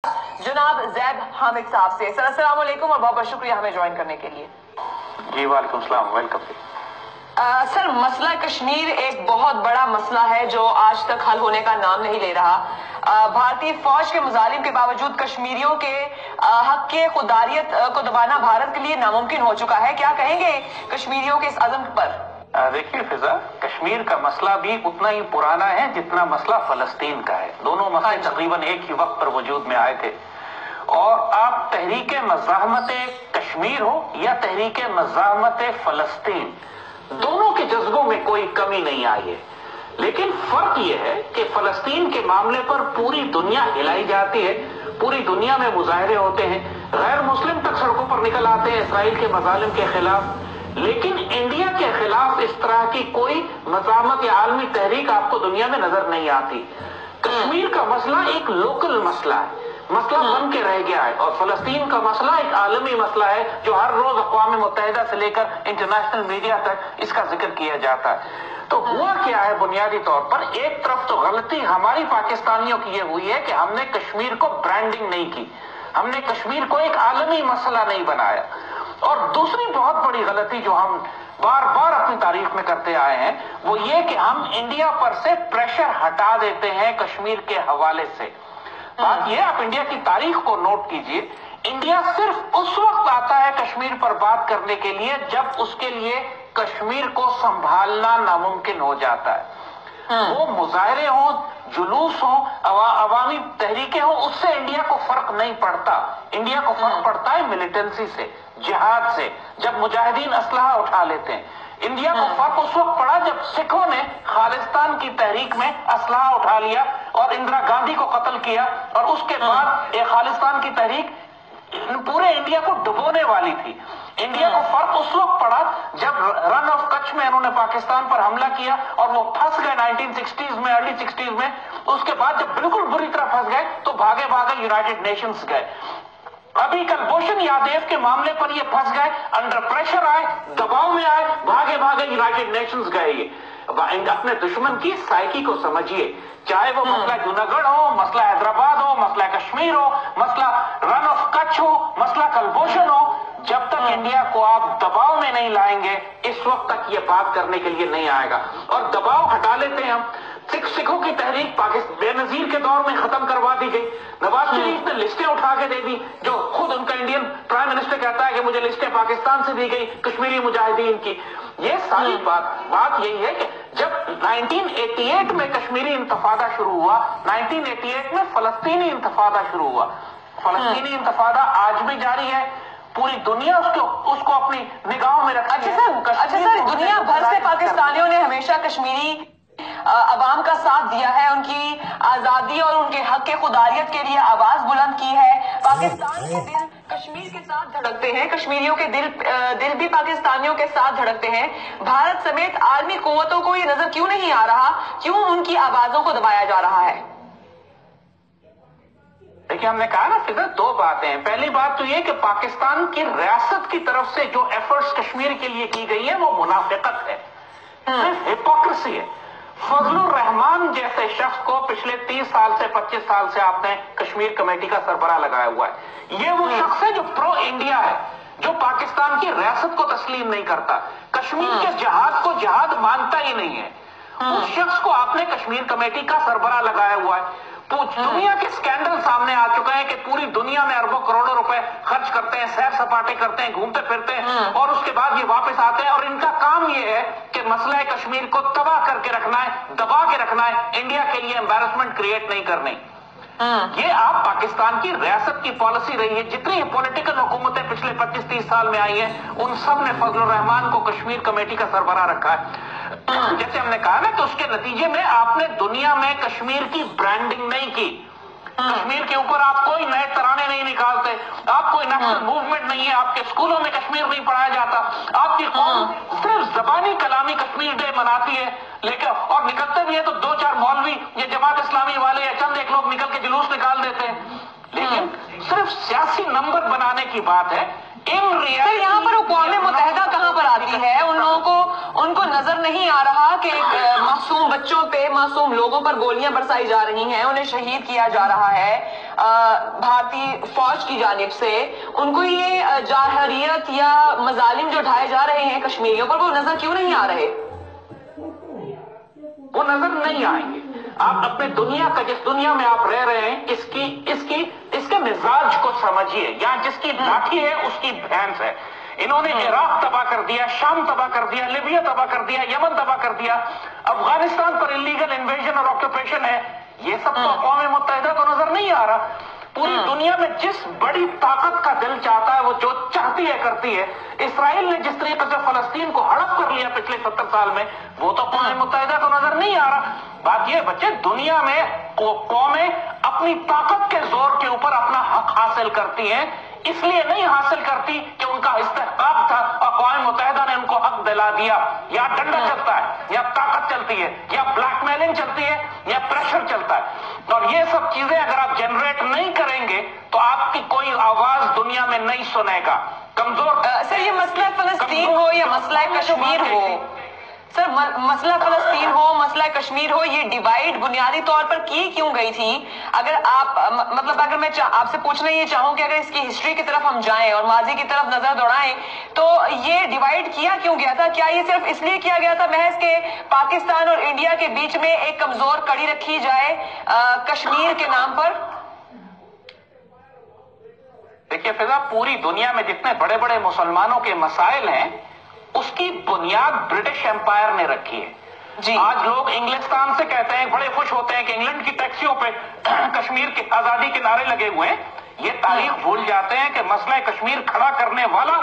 जनाब जैद हामिद साहब से। सर अस्सलाम वालेकुम और बहुत बहुत शुक्रिया हमें ज्वाइन करने के लिए। जी वालेकुम सलाम, वेलकम। सर मसला कश्मीर एक बहुत बड़ा मसला है जो आज तक हल होने का नाम नहीं ले रहा। भारतीय फौज के मुजालिम के बावजूद कश्मीरियों के हक के खुदारियत को दबाना भारत के लिए नामुमकिन हो चुका है। क्या कहेंगे कश्मीरियों के इस अज़म पर? देखिए फिजा, कश्मीर का मसला भी उतना ही पुराना है जितना मसला फलस्तीन का है। दोनों मसले तकरीबन एक ही वक्त पर वजूद में आए थे। और आप तहरीक मज़ाहमत कश्मीर हो या तहरीक मज़ाहमत फलस्तीन, दोनों के जज्बों में कोई कमी नहीं आई है। लेकिन फर्क यह है कि फलस्तीन के मामले पर पूरी दुनिया हिलाई जाती है, पूरी दुनिया में मुजाहरे होते हैं, गैर मुस्लिम तक सड़कों पर निकल आते हैं इसराइल के मजालिम के खिलाफ। लेकिन इंडिया के खिलाफ इस तरह की कोई मज़ाहमत या आलमी तहरीक आपको दुनिया में नजर नहीं आती। कश्मीर का मसला एक लोकल मसला है, मसला बन के रह गया है। और फलस्तीन का मसला एक आलमी मसला है जो हर रोज अक़वाम मुत्तहिदा से लेकर इंटरनेशनल मीडिया तक इसका जिक्र किया जाता है। तो हुआ क्या है, बुनियादी तौर पर एक तरफ तो गलती हमारी पाकिस्तानियों की ये हुई है कि हमने कश्मीर को ब्रांडिंग नहीं की, हमने कश्मीर को एक आलमी मसला नहीं बनाया। और दूसरी बहुत बड़ी गलती जो हम बार बार अपनी तारीख में करते आए हैं वो ये कि हम इंडिया पर से प्रेशर हटा देते हैं कश्मीर के हवाले से। बात यह, आप इंडिया की तारीख को नोट कीजिए, इंडिया सिर्फ उस वक्त आता है कश्मीर पर बात करने के लिए जब उसके लिए कश्मीर को संभालना नामुमकिन हो जाता है। वो मुजाहरे हों, जुलूस हों, अवामी तहरीकें हों, उससे इंडिया को फर्क नहीं पड़ता। इंडिया को फर्क पड़ता है मिलिटेंसी से, जिहाद से, जब मुजाहिदीन असलहा उठा लेते हैं। इंडिया को फर्क उस वक्त पड़ा जब सिखों ने खालिस्तान की तहरीक में असलहा उठा लिया और इंदिरा गांधी को कत्ल किया। और उसके बाद एक खालिस्तान की तहरीक पूरे इंडिया को डुबोने वाली थी। इंडिया को फर्क उस वक्त पड़ा जब रन ऑफ कच्छ में उन्होंने पाकिस्तान पर हमला किया और वो फंस गए 1960s में, अर्ली 60s में। उसके बाद जब बिल्कुल बुरी तरह फंस गए तो भागे भागे यूनाइटेड नेशंस गए। अभी कुलभूषण यादव के मामले पर ये फंस गए, अंडर प्रेशर आए, दबाव में आए, भागे भागे यूनाइटेड नेशंस गए। ये अपने दुश्मन की साइकी को समझिए, चाहे वो मसला जूनागढ़ हो, मसला हैदराबाद हो, मसला कश्मीर हो, मसला रन ऑफ कच्छ हो, मसला कुलभूषण हो, जब तक इंडिया को आप दबाव में नहीं लाएंगे इस वक्त तक ये बात करने के लिए नहीं आएगा। और दबाव हटा लेते हैं हम। सिखों की तहरीक पाकिस्तान बेनजीर के दौर में खत्म करवा दी गई। नवाज शरीफ ने लिस्टें उठा के दे दी, जो खुद उनका इंडियन प्राइम मिनिस्टर कहता है कि मुझे लिस्टें पाकिस्तान से दी गई कश्मीरी मुजाहिदीन की। ये सारी बात यही है कि जब 1988 में कश्मीरी इंतफादा शुरू हुआ, 1988 में फलस्तीनी इंतफादा शुरू हुआ। फलस्तीनी इंतफादा आज भी जारी है, पूरी दुनिया उसको अपनी निगाहों में रखती है। अच्छा सर, दुनिया भर से पाकिस्तानियों ने हमेशा कश्मीरी अवाम का साथ दिया है, उनकी आजादी और उनके हक के खुदारियत के लिए आवाज बुलंद की है। पाकिस्तान के दिल कश्मीर के साथ धड़कते हैं, कश्मीरियों के दिल भी पाकिस्तानियों के साथ धड़कते हैं। भारत समेत आलमी कुव्वतों को ये नजर क्यों नहीं आ रहा, क्यों उनकी आवाजों को दबाया जा रहा है? देखिए, हमने कहा ना फिर दो बातें हैं। पहली बात तो ये कि पाकिस्तान की रियासत की तरफ से जो एफर्ट्स कश्मीर के लिए की गई है वो मुनाफिकत है, सिर्फ हिपोक्रेसी है। फजलुर रहमान जैसे शख्स को पिछले 30 साल से 25 साल से आपने कश्मीर कमेटी का सरबराह लगाया हुआ है। ये वो शख्स है जो प्रो इंडिया है, जो पाकिस्तान की रियासत को तस्लीम नहीं करता, कश्मीर के जिहाद को जिहाद मानता ही नहीं है। उस शख्स को आपने कश्मीर कमेटी का सरबराह लगाया हुआ है। दुनिया के स्कैंडल सामने आ चुके हैं कि पूरी दुनिया में अरबों करोड़ों रुपए खर्च करते हैं, सैर सपाटे करते हैं, घूमते फिरते हैं और उसके बाद ये वापस आते हैं और इनका काम ये है कि मसला कश्मीर को तबाह करके रखना है, दबा के रखना है, इंडिया के लिए एम्बैरसमेंट क्रिएट नहीं करनी। ये आप पाकिस्तान की रियासत की पॉलिसी रही है। जितनी पॉलिटिकल हुकूमतें पिछले 25-30 साल में आई हैं उन सब ने फजलुर रहमान को कश्मीर कमेटी का सरबराह रखा है। जैसे हमने कहा ना कि उसके नतीजे में आपने दुनिया में कश्मीर की ब्रांडिंग नहीं की। कश्मीर के ऊपर आप कोई नए तराने नहीं निकालते, आप कोई नेशनल मूवमेंट नहीं है, आपके स्कूलों में कश्मीर नहीं पढ़ाया जाता, आपकी कौम सिर्फ जबानी कलामी कश्मीर डे मनाती है। लेकिन और निकलते भी है तो 2-4 मौलवी या जमात इस्लामी वाले या चंद एक लोग निकल के जुलूस निकाल देते हैं। लेकिन सिर्फ सियासी नंबर बनाने की बात है। यहाँ पर अक़वाम मुत्तहिदा कहाँ पर आती है? उन लोगों को ان کو نظر نہیں آ رہا کہ معصوم بچوں پہ، معصوم لوگوں پر گولیاں برسائی جا رہی ہیں، انہیں شہید کیا جا رہا ہے بھارتی فوج کی جانب سے. ان کو یہ جارحیت یا مظالم جو ڈھائے جا رہے ہیں کشمیریوں پر، وہ نظر کیوں نہیں آ رہے؟ وہ نظر نہیں آئیں گے. آپ اپنے دنیا کا، جس دنیا میں آپ رہ رہے ہیں، اس کے مزاج کو سمجھیے. یا جس کی لاٹھی ہے اس کی بھینس ہے. انہوں نے عراق تباہ کر دیا، شام تباہ کر دیا، لیبیا تباہ کر دیا، یمن تباہ کر دیا، افغانستان پر انلیگل انویژن اور آکوپیشن ہے. یہ سب تو اقوام متحدہ کو نظر نہیں آ رہا. پوری دنیا میں جس بڑی طاقت کا دل چاہتا ہے وہ جو چاہتی ہے کرتی ہے. اسرائیل نے جس طریقے سے فلسطین کو ہڑپ کر لیا پچھلے 70 سال میں، وہ تو اقوام متحدہ کو نظر نہیں آ رہا. بات یہ بچے، دنیا میں قومیں اپنی طاقت کے زور کے اوپر اپنا حق حاصل کرتی ہیں. اس لیے نہیں حاصل کرتی کہ ان کا استحقاق تھا، اقوام متحدہ نے ان کو حق دلا دیا. یا ڈنڈا چلتا ہے، یا طاقت چلتی ہے، یا بلیک میلنگ چلتی ہے، یا پریشر چلتا ہے. اور یہ سب چیزیں اگر آپ جنریٹ نہیں کریں گے تو آپ کی کوئی آواز دنیا میں نہیں سنے گا. کمزور سر، یہ مسئلہ فلسطین ہو یا مسئلہ کشمیر ہو، سر مسئلہ فلسطین ہو، مسئلہ کشمیر ہو، یہ ڈیوائیڈ بنیادی طور پر کی کیوں گئی تھی؟ اگر آپ مطلب اگر میں آپ سے پوچھنا یہ چاہوں کہ اگر اس کی ہسٹری کی طرف ہم جائیں اور ماضی کی طرف نظر دوڑائیں تو یہ ڈیوائیڈ کیا کیوں گیا تھا؟ کیا یہ صرف اس لیے کیا گیا تھا محض کہ پاکستان اور انڈیا کے بیچ میں ایک کمزور کڑی رکھی جائے کشمیر کے نام پر؟ دیکھیے فضا، پوری دنیا میں جتنے بڑے بڑے مسلمانوں کے مسائل ہیں اس کی بنیاد برٹش امپائر نے رکھی ہے. جی. آج لوگ انگلستان سے کہتے ہیں، بڑے خوش ہوتے ہیں کہ انگلینڈ کی ٹیکسیوں پہ کشمیر کی آزادی کے نعرے لگے ہوئے ہیں. یہ تاریخ بھول جاتے ہیں کہ مسئلہ کشمیر کھڑا کرنے والا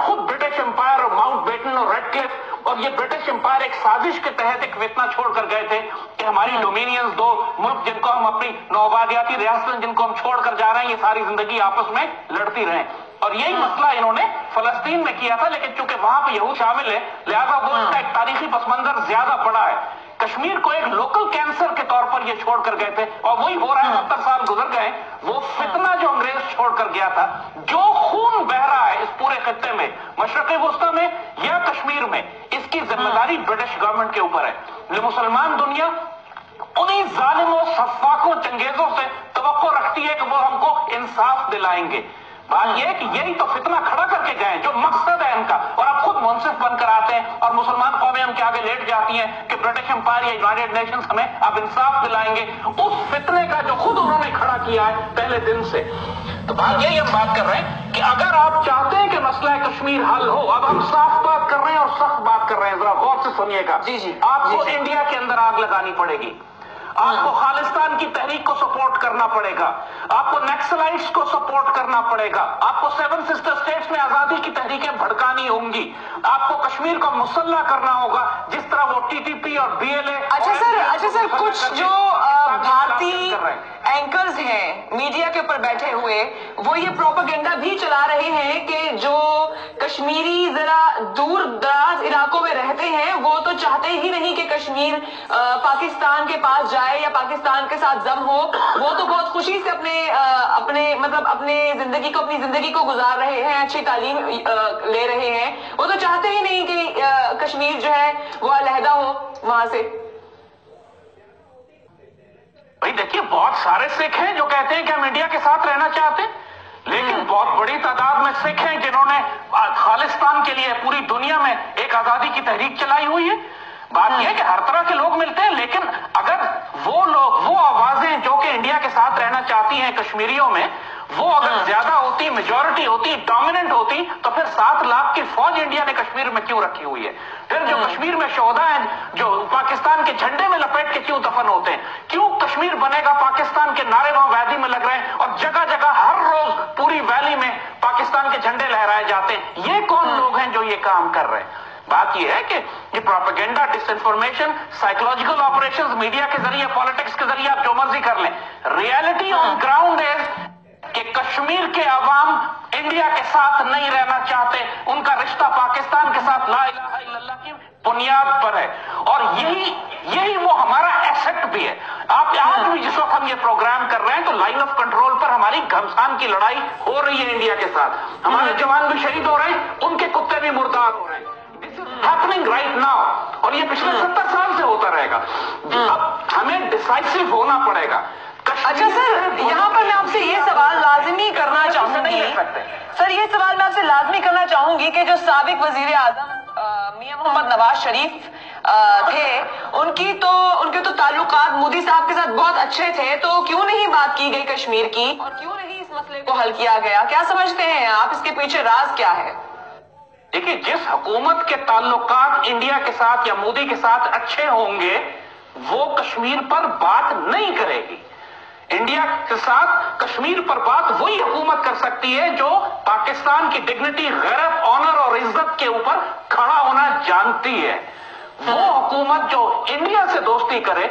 خود برٹش امپائر اور ماؤنٹ بیٹن اور ریڈ کلف. اور یہ برٹش امپائر ایک سازش کے تحت ایک فتنہ چھوڑ کر گئے تھے کہ ہماری ڈومینینز، دو ملک جن کو ہم اپنی نوآبادیاتی ریاستیں جن کو ہم چھوڑ کر جا رہے ہیں، یہ ساری زندگی آپس میں لڑتی رہیں. اور یہی مسئلہ انہوں نے فلسطین میں کیا تھا، لیکن چونکہ وہاں پہ یہود شامل ہے لہذا وہ اس کا ایک تاریخی پس منظر زیادہ بڑا ہے. کشمیر کو ایک لوکل کینسر کے طور پر یہ چھوڑ کر گئے تھے اور وہی ہو رہا ہے. 70 سال گزر گئے. وہ فتنہ جو انگریز چھوڑ کر گیا تھا، جو خون بہ رہا ہے اس پورے خطے میں، مشرق وسطی میں یا کشمیر میں، اس کی ذمہ داری برٹش گورنمنٹ کے اوپر ہے. مسلمان دنیا انہی ظالموں، سفاکوں، چنگیزوں سے توقع رکھتی ہے کہ وہ ہم کو انصاف دلائیں گے. بات یہ ہے کہ یہی تو فتنہ کھڑا کر کے گئے جو مقصد ہے ان کا، اور اب خود منصف بن کر آتے ہیں اور مسلمان قومیں ہم کے آگے لیٹ جاتی ہیں کہ برٹش امپائر یا یونائیٹڈ نیشنز ہمیں اب انصاف دلائیں گے. اس فتنے کا جو خود انہوں نے کھڑا کیا ہے پہلے دن سے. تو بات یہی ہم بات کر رہے ہیں کہ اگر آپ چاہتے ہیں کہ مسئلہ کشمیر حل ہو، اب ہم صاف بات کر رہے ہیں اور سخت بات کر رہے ہیں، ذرا غور سے سنیے گا. آپ کو انڈیا کے اندر آگ لگانی پڑے گی، آپ کو خالصتان کی تحریک کو سپورٹ کرنا پڑے گا، آپ کو نیکسلائٹس کو سپورٹ کرنا پڑے گا، آپ کو 7 سسٹر اسٹیٹس میں آزادی کی تحریکیں بھڑکانی ہوں گی، آپ کو کشمیر کو مسلح کرنا ہوگا جس طرح وہ ٹی ٹی پی اور بی ایل اے. اچھا سر کچھ جو بھارتی اینکرز ہیں میڈیا کے اوپر بیٹھے ہوئے، وہ یہ پروپیگنڈا بھی چلا رہے ہیں کہ جو کشمیری ذرا دور دراز علاقوں میں رہتے ہیں وہ تو چاہتے ہی نہیں کہ کشمیر پاکستان کے پاس جائے یا پاکستان کے ساتھ ضم ہو. وہ تو بہت خوشی سے اپنی زندگی کو گزار رہے ہیں، اچھی تعلیم لے رہے ہیں. وہ تو چاہتے ہی نہیں کہ کشمیر جو ہے وہ علیحدہ ہو وہاں سے. بھائی دیکھیے، بہت سارے سکھ ہیں جو کہتے ہیں کہ ہم انڈیا کے ساتھ رہنا چاہتے ہیں، لیکن بہت بڑی تعداد میں سکھ ہیں جنہوں نے خالصتان کے لیے پوری دنیا میں ایک آزادی کی تحریک چلائی ہوئی ہے. بات یہ ہے کہ ہر طرح کے لوگ ملتے ہیں، لیکن اگر وہ آوازیں جو کہ انڈیا کے ساتھ رہنا چاہتی ہیں کشمیریوں میں، وہ اگر زیادہ ہوتی، میجورٹی ہوتی، ڈومیننٹ ہوتی، تو پھر 7 لاکھ کی فوج انڈیا نے کشمیر میں کیوں رکھی ہوئی ہے؟ پھر جو کشمیر میں شہدا ہیں جو پاکستان کے جھنڈے میں لپیٹ کے کیوں دفن ہوتے ہیں؟ کیوں کشمیر بنے گا پاکستان کے نعرے وہاں وادی میں لگ رہے ہیں اور جگہ جگہ ہر روز پوری ویلی میں پاکستان کے جھنڈے لہرائے جاتے ہیں؟ یہ کون لوگ ہیں جو یہ کام کر رہے ہیں؟ بات یہ ہے کہ یہ پروپیگنڈا، ڈس انفارمیشن، سائیکولوجیکل آپریشنز میڈیا کے ذریعے، پالیٹکس کے ذریعے آپ جو مرضی کر لیں، ریئلٹی آن گراؤنڈ ہے کہ کشمیر کے عوام انڈیا کے ساتھ نہیں رہنا چاہتے. ان کا رشتہ پاکستان کے ساتھ لا الہ الا اللہ کی بنیاد پر ہے، اور یہی وہ ہمارا ایسٹ بھی ہے. آپ آج بھی جس وقت ہم یہ پروگرام کر رہے ہیں تو لائن آف کنٹرول پر ہماری گھمسان کی لڑائی ہو رہی ہے انڈیا کے ساتھ. ہمارے جوان بھی شہید ہو رہے ہیں، ان کے کتے بھی مردار ہو رہے ہیں. हैपनिंग राइट नाउ, और ये पिछले 70 साल से होता रहेगा। अब हमें डिसाइसिव होना पड़ेगा। अच्छा सर, यहाँ पर मैं आपसे ये सवाल लाजमी करना चाहूंगी, सर ये सवाल मैं आपसे लाजमी करना चाहूंगी कि जो साबिक वजीर आजम मियां मोहम्मद नवाज शरीफ थे, उनके तो ताल्लुकात मोदी साहब के साथ बहुत अच्छे थे, तो क्यों नहीं बात की गई कश्मीर की, और क्यों नहीं इस मसले को हल किया गया? क्या समझते हैं आप, इसके पीछे राज क्या है? देखिए, जिस हुकूमत के ताल्लुकात इंडिया के साथ या मोदी के साथ अच्छे होंगे वो कश्मीर पर बात नहीं करेगी। इंडिया के साथ कश्मीर पर बात वही हुकूमत कर सकती है जो पाकिस्तान की डिग्निटी, गैरत, ऑनर और इज्जत के ऊपर खड़ा होना जानती है। वो हुकूमत जो इंडिया से दोस्ती करे,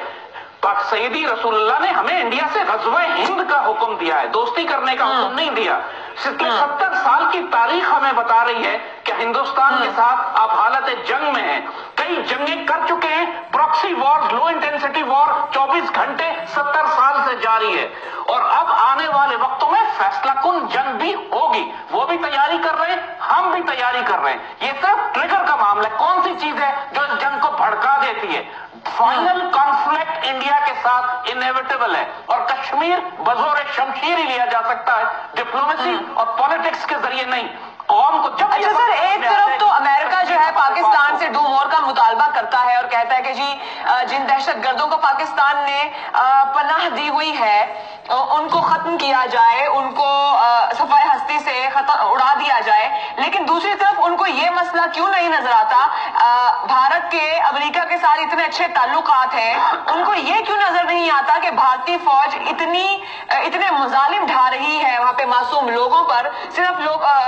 सैयदी रसूलुल्लाह ने हमें इंडिया से ग़ज़वा हिंद का हुक्म दिया है, दोस्ती करने का हुक्म नहीं दिया। पिछले 70 साल की तारीख हमें बता रही है कि हिंदुस्तान के साथ आप हालत जंग में हैं, कई जंगें कर चुके हैं, proxy war, low intensity war 24 घंटे 70 साल से जारी है, और अब आने वाले वक्तों में फैसला कुन जंग भी होगी। वो भी तैयारी कर रहे हैं, हम भी तैयारी कर रहे हैं। ये सिर्फ ट्रिगर का मामला है। कौन सी चीज है जो इस जंग को भड़का देती है? फाइनल कॉन्फ्लिक्ट इंडिया के साथ इनएविटेबल है, और कश्मीर बजोर शमशीर ही लिया जा सकता है, डिप्लोमेसी और पॉलिटिक्स के जरिए नहीं। कौम को जब अच्छा सर, एक तरफ तो अमेरिका जो है पाकिस्तान से डू मोर का मुतालबा करता है और कहता है कि जी जिन दहशतगर्दों को पाकिस्तान ने पनाह दी हुई है उनको खत्म किया जाए, उनको सफाई हस्ती से उड़ा दिया जाए, लेकिन दूसरी तरफ उनको ये मसला क्यों नहीं नजर आता? भारत के अमेरिका के साथ इतने अच्छे ताल्लुकात हैं, उनको ये क्यों नजर नहीं आता कि भारतीय फौज इतने मुजालिम ढा रही है वहां पे मासूम लोगों पर, सिर्फ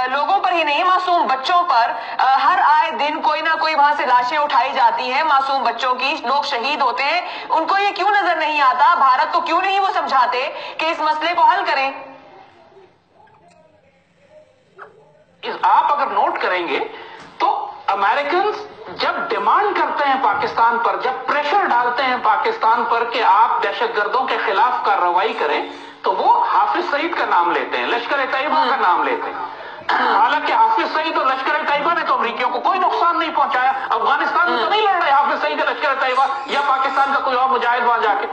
लोगों पर ही नहीं, मासूम बच्चों पर हर आए दिन कोई ना कोई वहां से लाशें उठाई जाती हैं, मासूम बच्चों की, लोग शहीद होते हैं। उनको ये क्यों नजर नहीं आता? भारत को क्यों नहीं वो समझाते कि इस मसले को हल करें? आप अगर नोट करेंगे तो अमेरिकन जब डिमांड करते हैं पाकिस्तान पर, जब प्रेशर डालते हैं पाकिस्तान पर कि आप दहशतगर्दों के खिलाफ कार्रवाई करें, तो वो हाफिज सईद का नाम लेते हैं, लश्कर तैयबा का नाम लेते हैं। हालांकि हाफिज सईद और लश्कर तैयबा ने तो अमरीकियों को कोई नुकसान नहीं पहुंचाया। अफगानिस्तान में तो नहीं लड़ रहे हाफिज सईद और लश्कर तैयबा, या पाकिस्तान का कोई और मुजाहिद वहां जाके।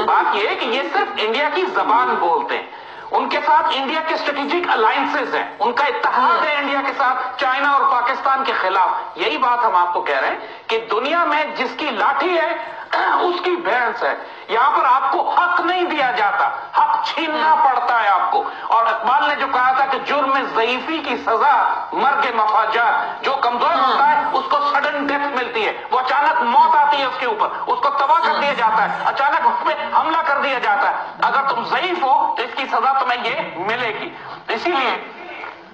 बात यह है कि ये सिर्फ इंडिया की जबान बोलते हैं, उनके साथ इंडिया के स्ट्रेटेजिक अलायंसेस हैं, उनका इत्तेहाद है इंडिया के साथ चाइना और पाकिस्तान के खिलाफ। यही बात हम आपको कह रहे हैं कि दुनिया में जिसकी लाठी है उसकी भैंस है। यहां पर आपको हक नहीं दिया जाता, हक छीनना पड़ता है आपको। और इकबाल ने जो कहा था कि जुर्म में ज़ईफी की सजा मर्ग मफाजात, जो कमजोर होता है उसको सडन डेथ मिलती है, वो अचानक मौत आती है उसके ऊपर, उसको तबाह कर दिया जाता है, अचानक उस पर हमला कर दिया जाता है। अगर तुम ज़ईफ हो तो इसकी सजा तुम्हें ये मिलेगी। इसीलिए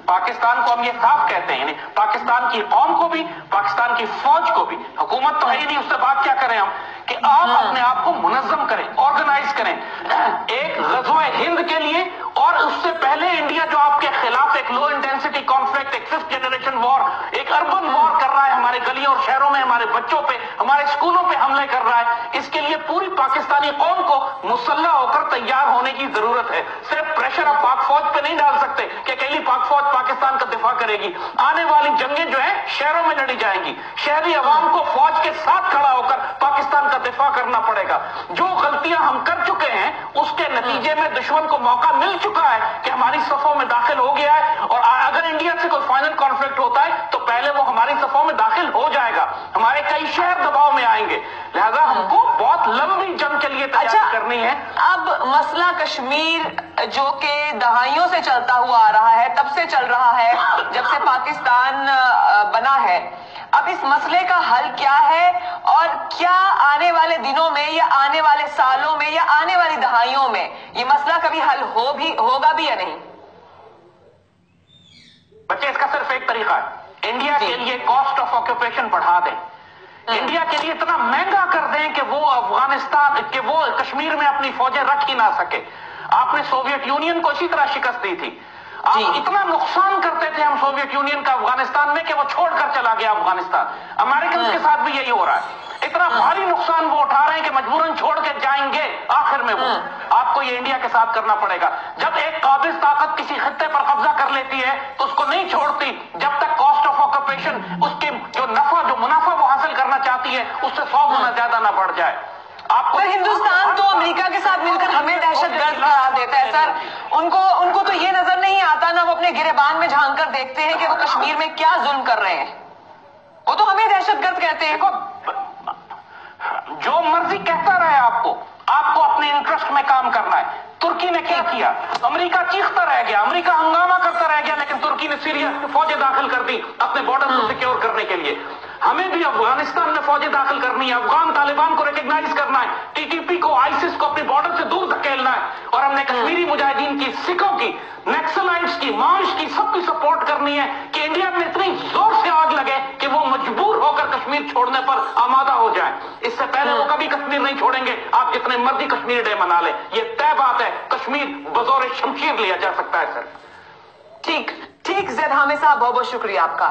पाकिस्तान को हम ये साफ कहते हैं, पाकिस्तान की कौम को भी, पाकिस्तान की फौज को भी, हुकूमत तो है ही नहीं, उससे बात क्या करें हम, कि आप अपने आप को मुनज़्ज़म करें, ऑर्गेनाइज करें एक ग़ज़वा हिंद के लिए। और उससे पहले इंडिया जो आपके खिलाफ एक लो इंटेंसिटी कॉन्फ्लिक्ट, एक 5th जनरेशन वॉर, एक अर्बन वॉर कर रहा है, हमारे गलियों और शहरों में हमारे बच्चों पे, हमारे स्कूलों पे हमले कर रहा है, इसके लिए पूरी पाकिस्तानी कौम को मुसल्लह होकर तैयार होने की जरूरत है। सिर्फ प्रेशर आप पाक फौज पे नहीं डाल सकते कि अकेली पाक फौज पाकिस्तान का दिफा करेगी। आने वाली जंगें जो है शहरों में लड़ी जाएंगी, शहरी अवाम को फौज के साथ खड़ा होकर पाकिस्तान का दिफा करना पड़ेगा। जो गलतियां हम कर चुके हैं उसके नतीजे में दुश्मन को मौका मिल चुका है कि हमारी सफों में दाखिल हो गया है, और अगर इंडिया से कोई फाइनल कॉन्फ्लिक्ट होता है तो पहले वो हमारी सफों में दाखिल हो जाएगा, हमारे कई शहर दबाव में आएंगे। लिहाजा हमको बहुत लंबी जंग के लिए तैयारी करनी है। अब मसला कश्मीर जो कि दहाइयों से चलता हुआ आ रहा है, तब से चल रहा है जब से पाकिस्तान बना है, अब इस मसले का हल क्या है, और क्या आने वाले दिनों में या आने वाले सालों में या आने वाली दहाइयों में ये मसला कभी हल होगा भी या नहीं? बच्चे, इसका सिर्फ एक तरीका है, इंडिया के लिए कॉस्ट ऑफ ऑक्यूपेशन बढ़ा दें, इंडिया के लिए इतना महंगा कर दें कि वो अफगानिस्तान के वो कश्मीर में अपनी फौजें रख ही ना सके। आपने सोवियत यूनियन को इसी तरह शिकस्त दी थी, आप इतना नुकसान करते थे हम सोवियत यूनियन का अफगानिस्तान में कि वो छोड़कर चला गया अफगानिस्तान। अमेरिकन के साथ भी यही हो रहा है, इतना भारी नुकसान वो उठा रहे हैं कि मजबूरन छोड़ के जाएंगे आखिर में वो। आपको ये इंडिया के साथ करना पड़ेगा। जब एक काबिज ताकत किसी खित्ते पर कब्जा कर लेती है तो उसको नहीं छोड़ती जब तक कॉस्ट ऑफ कॉरपोरेशन उसके जो मुनाफा वो हासिल करना चाहती है उससे 100 गुना ज्यादा ना बढ़ जाए। आपको पर हिंदुस्तान तो अमेरिका के साथ मिलकर हमें दहशतगर्द करार देता है सर। उनको तो ये नजर नहीं आता ना, वो अपने गिरेबान में झांक कर देखते हैं कि वो कश्मीर में क्या जुल्म कर रहे हैं। वो तो हमें दहशतगर्द कहते हैं। जो मर्जी कहता रहे आपको अपने इंटरेस्ट में काम करना है। तुर्की ने क्या किया? अमेरिका चीखता रह गया, अमेरिका हंगामा करता रह गया, लेकिन तुर्की ने सीरिया में फौजें दाखिल कर दी अपने बॉर्डर को सिक्योर करने के लिए। हमें भी अफगानिस्तान में फौजें दाखिल करनी है, अफगान तालिबान को रिकॉग्नाइज करना है, टीटीपी को, आईसिस को अपनी बॉर्डर से दूर धकेलना है, और हमने कश्मीरी मुजाहिदीन की, सिखों की, नक्सलाइट्स की, माओइस्ट की, सबकी सपोर्ट करनी है कि इंडिया में इतनी जोर से आग लगे कि वो मजबूर होकर कश्मीर छोड़ने पर आमादा हो जाए। इससे पहले वो कभी कश्मीर नहीं छोड़ेंगे, आप जितने मर्जी कश्मीर डे मना ले, ये तय बात है। कश्मीर बतौर शमशीर लिया जा सकता है सर। ठीक जैद हामिद साहब, बहुत बहुत शुक्रिया आपका।